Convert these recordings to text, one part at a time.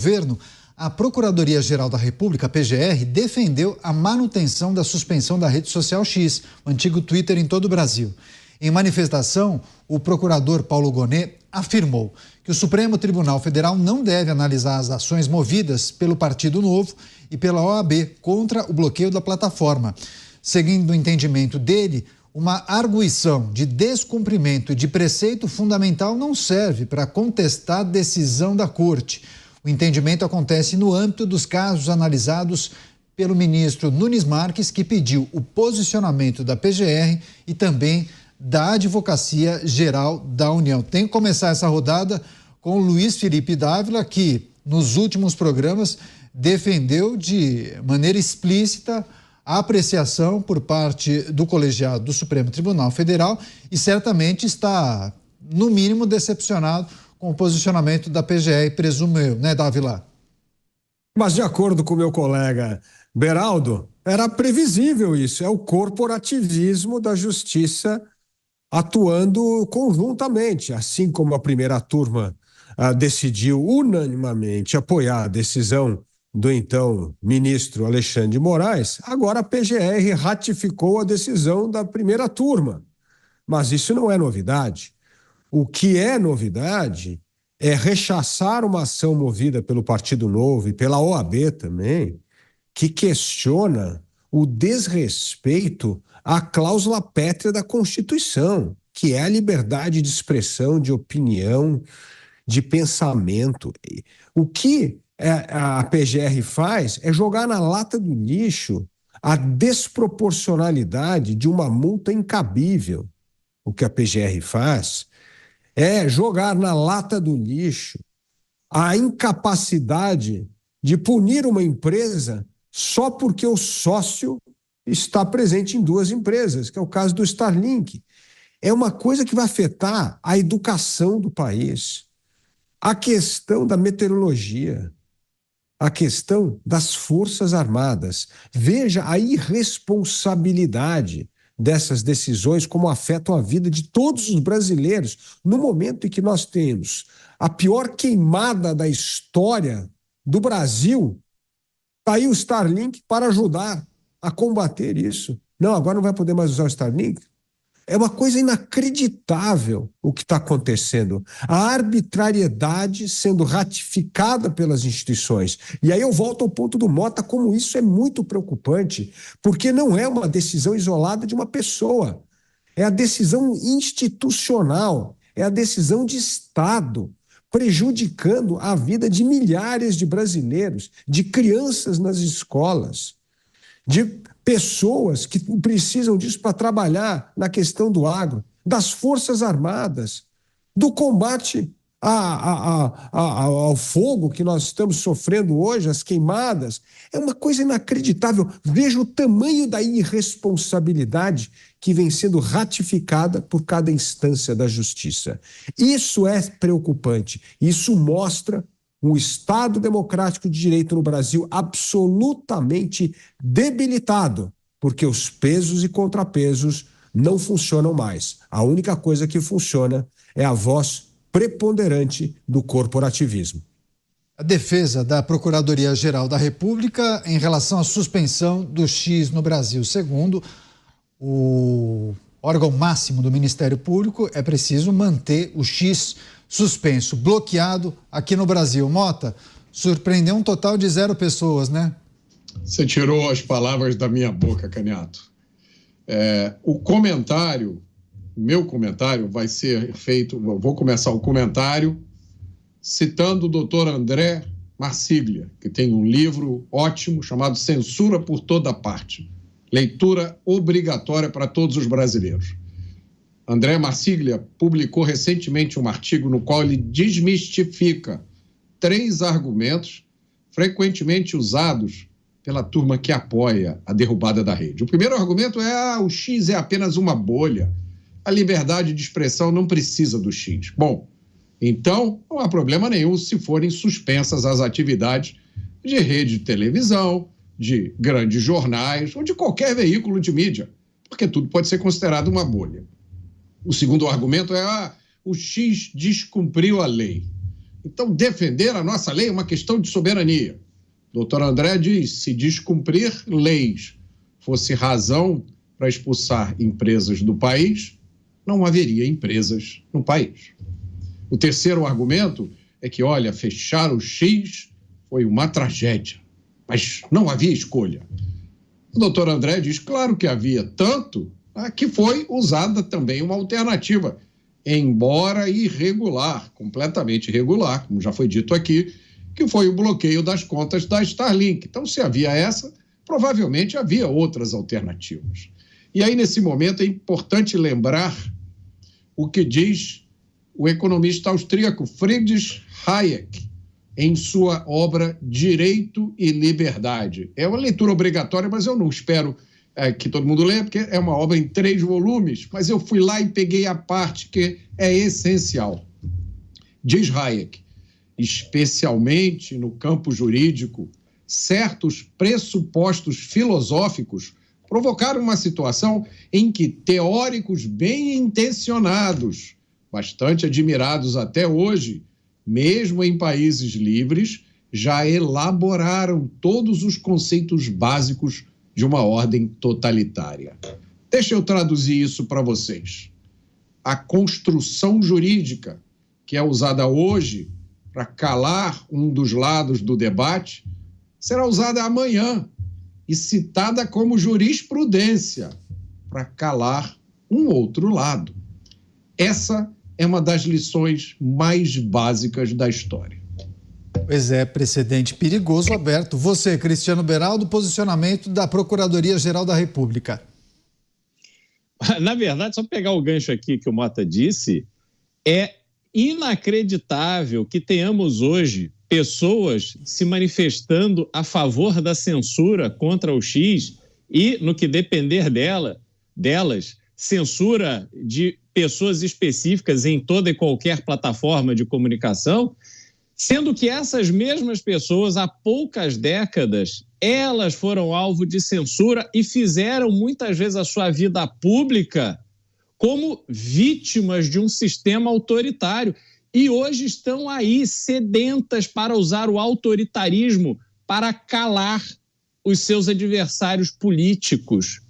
Governo, a Procuradoria-Geral da República, a PGR, defendeu a manutenção da suspensão da rede social X, o antigo Twitter, em todo o Brasil. Em manifestação, o procurador Paulo Gonet afirmou que o Supremo Tribunal Federal não deve analisar as ações movidas pelo Partido Novo e pela OAB contra o bloqueio da plataforma. Seguindo o entendimento dele, uma arguição de descumprimento de preceito fundamental não serve para contestar a decisão da Corte. O entendimento acontece no âmbito dos casos analisados pelo ministro Nunes Marques, que pediu o posicionamento da PGR e também da Advocacia Geral da União. Tem que começar essa rodada com o Luiz Felipe Dávila, que nos últimos programas defendeu de maneira explícita a apreciação por parte do colegiado do Supremo Tribunal Federal e certamente está, no mínimo, decepcionado com o posicionamento da PGR, presumo eu, né, Dávila? Mas, de acordo com meu colega Beraldo, era previsível isso. É o corporativismo da justiça atuando conjuntamente. Assim como a primeira turma decidiu unanimemente apoiar a decisão do então ministro Alexandre de Moraes, agora a PGR ratificou a decisão da primeira turma. Mas isso não é novidade. O que é novidade é rechaçar uma ação movida pelo Partido Novo e pela OAB também, que questiona o desrespeito à cláusula pétrea da Constituição, que é a liberdade de expressão, de opinião, de pensamento. O que a PGR faz é jogar na lata do lixo a desproporcionalidade de uma multa incabível. O que a PGR faz é jogar na lata do lixo a incapacidade de punir uma empresa só porque o sócio está presente em duas empresas, que é o caso do Starlink. É uma coisa que vai afetar a educação do país, a questão da meteorologia, a questão das Forças Armadas. Veja a irresponsabilidade dessas decisões, como afetam a vida de todos os brasileiros, no momento em que nós temos a pior queimada da história do Brasil. Está aí o Starlink para ajudar a combater isso. Não, agora não vai poder mais usar o Starlink? É uma coisa inacreditável o que está acontecendo. A arbitrariedade sendo ratificada pelas instituições. E aí eu volto ao ponto do Mota, como isso é muito preocupante, porque não é uma decisão isolada de uma pessoa. É a decisão institucional, é a decisão de Estado, prejudicando a vida de milhares de brasileiros, de crianças nas escolas, de pessoas que precisam disso para trabalhar na questão do agro, das Forças Armadas, do combate ao fogo que nós estamos sofrendo hoje, as queimadas. É uma coisa inacreditável. Veja o tamanho da irresponsabilidade que vem sendo ratificada por cada instância da justiça. Isso é preocupante. Isso mostra um Estado democrático de direito no Brasil absolutamente debilitado, porque os pesos e contrapesos não funcionam mais. A única coisa que funciona é a voz preponderante do corporativismo. A defesa da Procuradoria-Geral da República em relação à suspensão do X no Brasil. Segundo o órgão máximo do Ministério Público, é preciso manter o X suspenso, bloqueado aqui no Brasil. Mota, surpreendeu um total de 0 pessoas, né? Você tirou as palavras da minha boca, Caniato. Meu comentário vai ser feito, vou começar o comentário citando o doutor André Marsiglia, que tem um livro ótimo chamado Censura por Toda Parte. Leitura obrigatória para todos os brasileiros. André Marsiglia publicou recentemente um artigo no qual ele desmistifica 3 argumentos frequentemente usados pela turma que apoia a derrubada da rede. O primeiro argumento é o X é apenas uma bolha. A liberdade de expressão não precisa do X. Bom, então não há problema nenhum se forem suspensas as atividades de rede de televisão, de grandes jornais ou de qualquer veículo de mídia, porque tudo pode ser considerado uma bolha. O segundo argumento é o X descumpriu a lei. Então, defender a nossa lei é uma questão de soberania. Doutor André diz, se descumprir leis fosse razão para expulsar empresas do país, não haveria empresas no país. O terceiro argumento é que, olha, fechar o X foi uma tragédia, mas não havia escolha. O doutor André diz, claro que havia, tanto que foi usada também uma alternativa, embora irregular, completamente irregular, como já foi dito aqui, que foi o bloqueio das contas da Starlink. Então, se havia essa, provavelmente havia outras alternativas. E aí, nesse momento, é importante lembrar o que diz o economista austríaco Friedrich Hayek, em sua obra Direito e Liberdade. É uma leitura obrigatória, mas eu não espero que todo mundo leia, porque é uma obra em 3 volumes, mas eu fui lá e peguei a parte que é essencial. Diz Hayek, especialmente no campo jurídico, certos pressupostos filosóficos provocaram uma situação em que teóricos bem intencionados, bastante admirados até hoje, mesmo em países livres, já elaboraram todos os conceitos básicos de uma ordem totalitária. Deixa eu traduzir isso para vocês. A construção jurídica, que é usada hoje para calar um dos lados do debate, será usada amanhã e citada como jurisprudência para calar um outro lado. Essa é uma das lições mais básicas da história. Pois é, precedente perigoso aberto. Você, Cristiano Beraldo, posicionamento da Procuradoria-Geral da República. Na verdade, só pegar o gancho aqui que o Mota disse, é inacreditável que tenhamos hoje pessoas se manifestando a favor da censura contra o X e, no que depender delas, censura de pessoas específicas em toda e qualquer plataforma de comunicação, sendo que essas mesmas pessoas, há poucas décadas, elas foram alvo de censura e fizeram muitas vezes a sua vida pública como vítimas de um sistema autoritário. E hoje estão aí sedentas para usar o autoritarismo para calar os seus adversários políticos.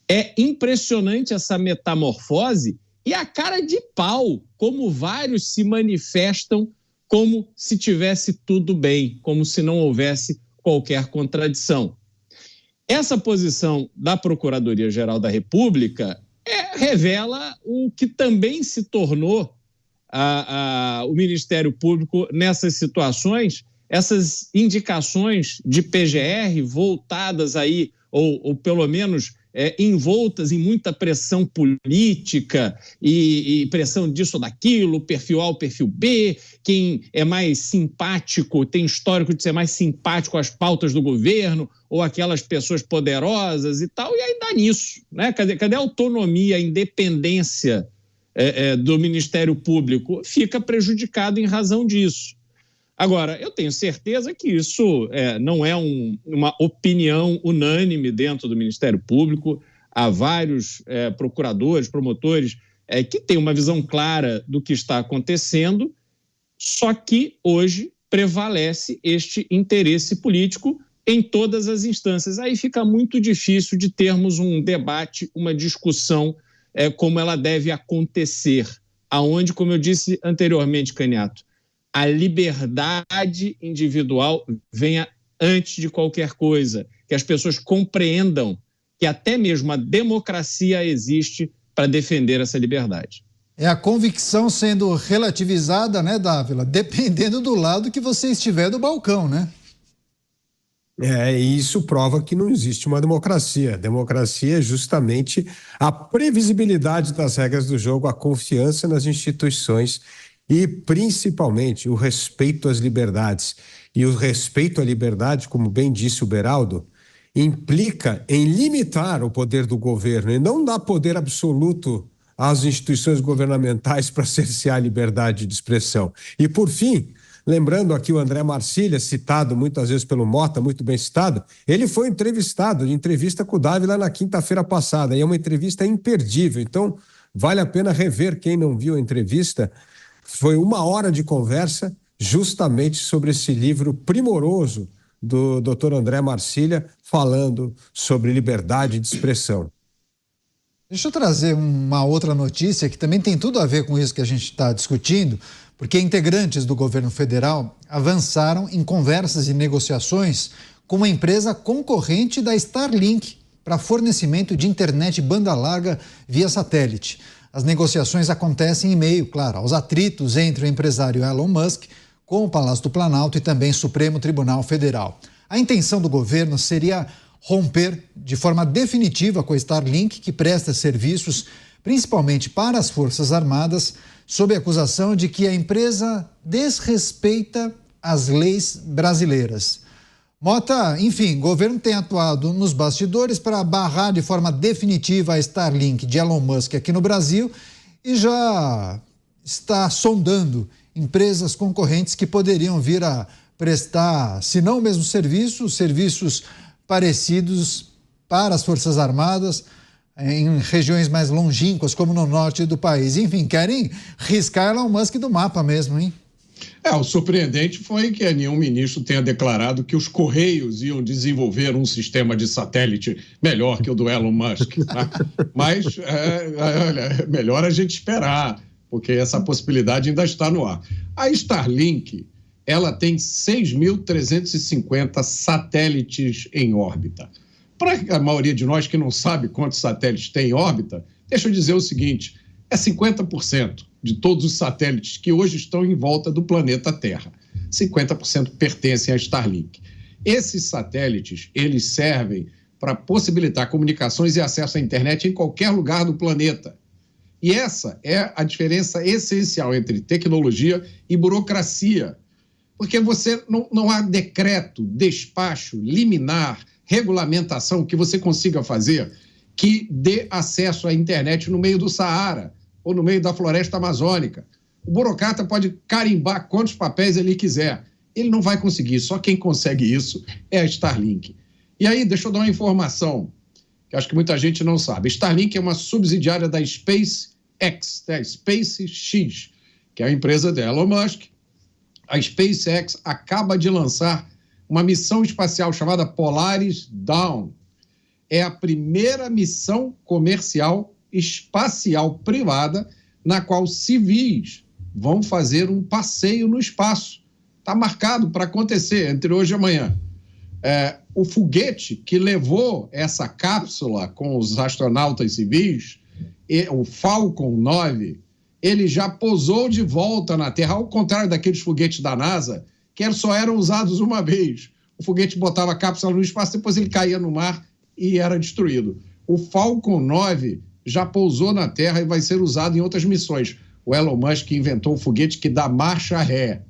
É impressionante essa metamorfose e a cara de pau, como vários se manifestam como se tivesse tudo bem, como se não houvesse qualquer contradição. Essa posição da Procuradoria-Geral da República revela o que também se tornou o Ministério Público nessas situações, essas indicações de PGR voltadas aí, ou pelo menos envoltas em muita pressão política e pressão disso ou daquilo, perfil A ou perfil B, quem é mais simpático, tem histórico de ser mais simpático às pautas do governo, ou aquelas pessoas poderosas e tal, e aí dá nisso, né? Cadê a autonomia, a independência do Ministério Público? Fica prejudicado em razão disso. Agora, eu tenho certeza que isso não é uma opinião unânime dentro do Ministério Público. Há vários procuradores, promotores, que têm uma visão clara do que está acontecendo, só que hoje prevalece este interesse político em todas as instâncias. Aí fica muito difícil de termos um debate, uma discussão como ela deve acontecer, aonde, como eu disse anteriormente, Caniato, a liberdade individual venha antes de qualquer coisa, que as pessoas compreendam que até mesmo a democracia existe para defender essa liberdade. É a convicção sendo relativizada, né, Dávila? Dependendo do lado que você estiver do balcão, né? E isso prova que não existe uma democracia. Democracia é justamente a previsibilidade das regras do jogo, a confiança nas instituições e, principalmente, o respeito às liberdades. E o respeito à liberdade, como bem disse o Beraldo, implica em limitar o poder do governo e não dar poder absoluto às instituições governamentais para cercear a liberdade de expressão. E, por fim, lembrando aqui o André Marcília, citado muitas vezes pelo Mota, muito bem citado, ele foi entrevistado, de entrevista com o Dávila na quinta-feira passada, e é uma entrevista imperdível. Então, vale a pena rever quem não viu a entrevista. Foi 1 hora de conversa justamente sobre esse livro primoroso do Dr. André Marcília, falando sobre liberdade de expressão. Deixa eu trazer uma outra notícia que também tem tudo a ver com isso que a gente está discutindo, porque integrantes do governo federal avançaram em conversas e negociações com uma empresa concorrente da Starlink para fornecimento de internet banda larga via satélite. As negociações acontecem em meio, claro, aos atritos entre o empresário Elon Musk com o Palácio do Planalto e também o Supremo Tribunal Federal. A intenção do governo seria romper de forma definitiva com a Starlink, que presta serviços principalmente para as Forças Armadas, sob a acusação de que a empresa desrespeita as leis brasileiras. Mota, enfim, o governo tem atuado nos bastidores para barrar de forma definitiva a Starlink de Elon Musk aqui no Brasil e já está sondando empresas concorrentes que poderiam vir a prestar, se não o mesmo serviço, serviços parecidos para as Forças Armadas em regiões mais longínquas, como no norte do país. Enfim, querem riscar Elon Musk do mapa mesmo, hein? O surpreendente foi que nenhum ministro tenha declarado que os Correios iam desenvolver um sistema de satélite melhor que o do Elon Musk. Tá? Mas é melhor a gente esperar, porque essa possibilidade ainda está no ar. A Starlink, ela tem 6.350 satélites em órbita. Para a maioria de nós que não sabe quantos satélites tem em órbita, deixa eu dizer o seguinte, é 50% de todos os satélites que hoje estão em volta do planeta Terra. 50% pertencem à Starlink. Esses satélites, eles servem para possibilitar comunicações e acesso à internet em qualquer lugar do planeta. E essa é a diferença essencial entre tecnologia e burocracia. Porque não há decreto, despacho, liminar, regulamentação que você consiga fazer que dê acesso à internet no meio do Saara ou no meio da floresta amazônica. O burocrata pode carimbar quantos papéis ele quiser. Ele não vai conseguir, só quem consegue isso é a Starlink. E aí, deixa eu dar uma informação, que acho que muita gente não sabe. Starlink é uma subsidiária da SpaceX, da SpaceX, que é a empresa de Elon Musk. A SpaceX acaba de lançar uma missão espacial chamada Polaris Dawn. É a primeira missão comercial espacial privada na qual civis vão fazer um passeio no espaço. Está marcado para acontecer entre hoje e amanhã. O foguete que levou essa cápsula com os astronautas civis, o Falcon 9, ele já pousou de volta na Terra, ao contrário daqueles foguetes da NASA, que só eram usados uma vez. O foguete botava a cápsula no espaço, depois ele caía no mar e era destruído. O Falcon 9 já pousou na Terra e vai ser usado em outras missões. O Elon Musk inventou um foguete que dá marcha ré.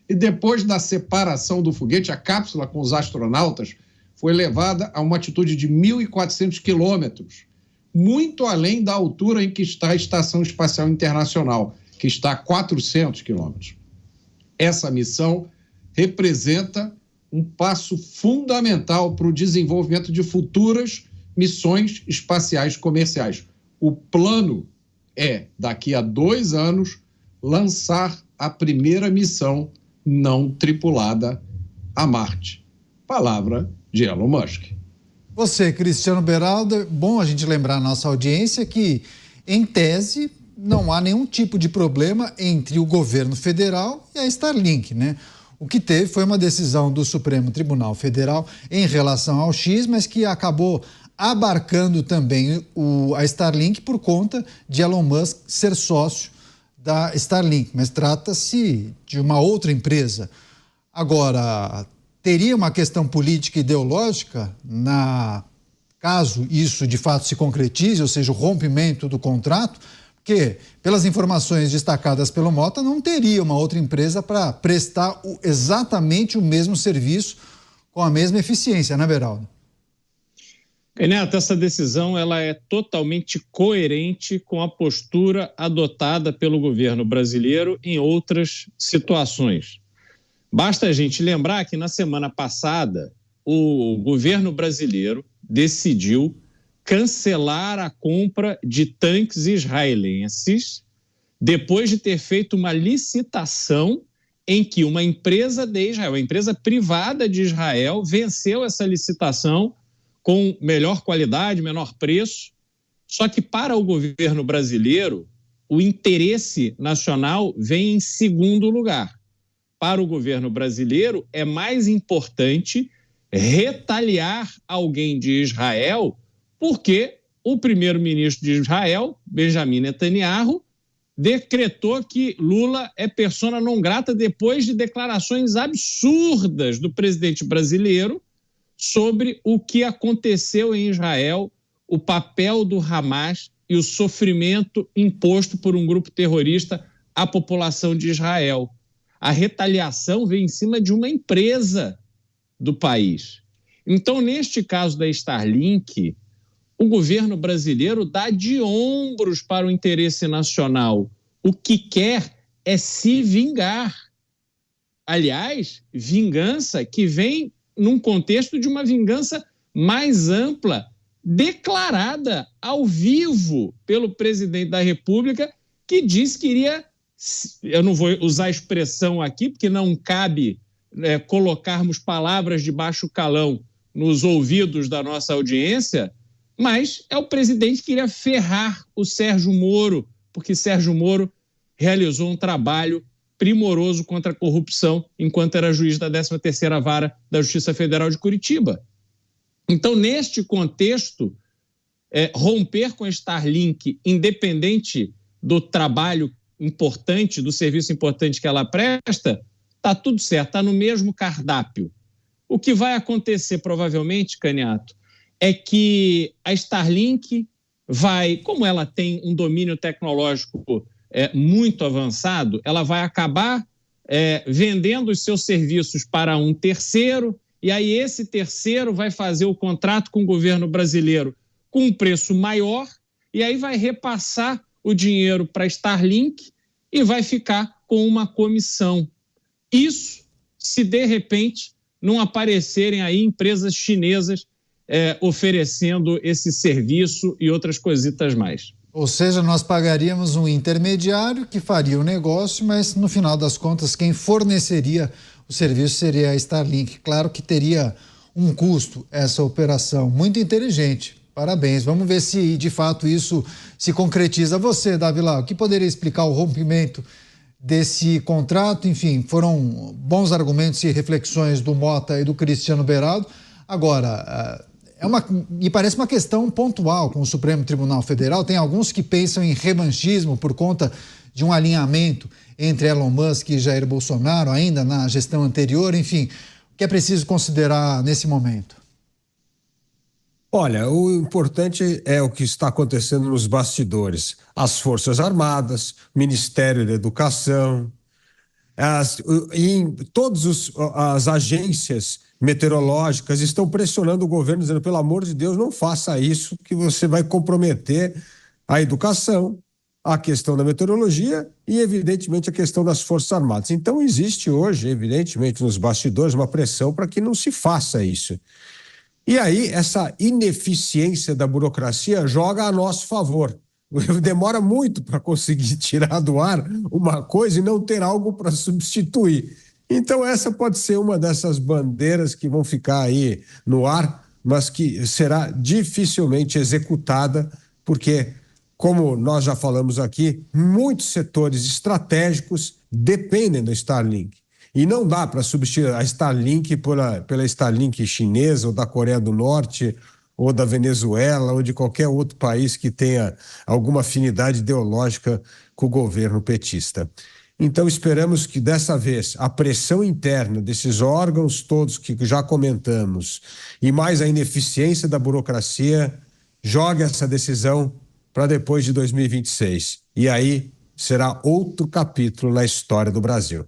E depois da separação do foguete, a cápsula com os astronautas foi levada a uma altitude de 1.400 quilômetros, muito além da altura em que está a Estação Espacial Internacional, que está a 400 quilômetros. Essa missão representa um passo fundamental para o desenvolvimento de futuras missões espaciais comerciais. O plano é, daqui a 2 anos, lançar a primeira missão não tripulada a Marte. Palavra de Elon Musk. Você, Cristiano Beraldo, bom a gente lembrar a nossa audiência que, em tese, não há nenhum tipo de problema entre o governo federal e a Starlink, né? O que teve foi uma decisão do Supremo Tribunal Federal em relação ao X, mas que acabou abarcando também a Starlink por conta de Elon Musk ser sócio da Starlink, mas trata-se de uma outra empresa. Agora, teria uma questão política e ideológica caso isso de fato se concretize, ou seja, o rompimento do contrato, porque, pelas informações destacadas pelo Mota, não teria uma outra empresa para prestar exatamente o mesmo serviço com a mesma eficiência, né, Beraldo? Neto, essa decisão ela é totalmente coerente com a postura adotada pelo governo brasileiro em outras situações. Basta a gente lembrar que na semana passada o governo brasileiro decidiu cancelar a compra de tanques israelenses depois de ter feito uma licitação em que uma empresa de Israel, uma empresa privada de Israel, venceu essa licitação com melhor qualidade, menor preço. Só que para o governo brasileiro, o interesse nacional vem em segundo lugar. Para o governo brasileiro, é mais importante retaliar alguém de Israel, porque o primeiro-ministro de Israel, Benjamin Netanyahu, decretou que Lula é persona non grata depois de declarações absurdas do presidente brasileiro sobre o que aconteceu em Israel, o papel do Hamas e o sofrimento imposto por um grupo terrorista à população de Israel. A retaliação veio em cima de uma empresa do país. Então, neste caso da Starlink, o governo brasileiro dá de ombros para o interesse nacional. O que quer é se vingar. Aliás, vingança que vem num contexto de uma vingança mais ampla, declarada ao vivo pelo presidente da República, que disse que iria, eu não vou usar a expressão aqui, porque não cabe colocarmos palavras de baixo calão nos ouvidos da nossa audiência, mas é o presidente que iria ferrar o Sérgio Moro, porque Sérgio Moro realizou um trabalho primoroso contra a corrupção enquanto era juiz da 13ª Vara da Justiça Federal de Curitiba. Então, neste contexto, romper com a Starlink, independente do trabalho importante, do serviço importante que ela presta, está tudo certo, está no mesmo cardápio. O que vai acontecer, provavelmente, Caniato, é que a Starlink vai, como ela tem um domínio tecnológico muito avançado, ela vai acabar vendendo os seus serviços para um terceiro, e aí esse terceiro vai fazer o contrato com o governo brasileiro com um preço maior, e aí vai repassar o dinheiro para a Starlink e vai ficar com uma comissão. Isso se, de repente, não aparecerem aí empresas chinesas oferecendo esse serviço e outras coisitas mais. Ou seja, nós pagaríamos um intermediário que faria o negócio, mas no final das contas quem forneceria o serviço seria a Starlink. Claro que teria um custo essa operação. Muito inteligente. Parabéns. Vamos ver se de fato isso se concretiza. Você, Davila, o que poderia explicar o rompimento desse contrato? Enfim, foram bons argumentos e reflexões do Mota e do Cristiano Beraldo. Agora, me parece uma questão pontual com o Supremo Tribunal Federal. Tem alguns que pensam em revanchismo por conta de um alinhamento entre Elon Musk e Jair Bolsonaro, ainda na gestão anterior. Enfim, o que é preciso considerar nesse momento? Olha, o importante é o que está acontecendo nos bastidores. As Forças Armadas, Ministério da Educação, todas as agências meteorológicas estão pressionando o governo, dizendo, pelo amor de Deus, não faça isso, que você vai comprometer a educação, a questão da meteorologia e, evidentemente, a questão das Forças Armadas. Então, existe hoje, evidentemente, nos bastidores, uma pressão para que não se faça isso. E aí, essa ineficiência da burocracia joga a nosso favor. Demora muito para conseguir tirar do ar uma coisa e não ter algo para substituir. Então, essa pode ser uma dessas bandeiras que vão ficar aí no ar, mas que será dificilmente executada, porque, como nós já falamos aqui, muitos setores estratégicos dependem do Starlink. E não dá para substituir a Starlink pela Starlink chinesa ou da Coreia do Norte ou da Venezuela ou de qualquer outro país que tenha alguma afinidade ideológica com o governo petista. Então, esperamos que dessa vez a pressão interna desses órgãos todos que já comentamos e mais a ineficiência da burocracia jogue essa decisão para depois de 2026. E aí será outro capítulo na história do Brasil.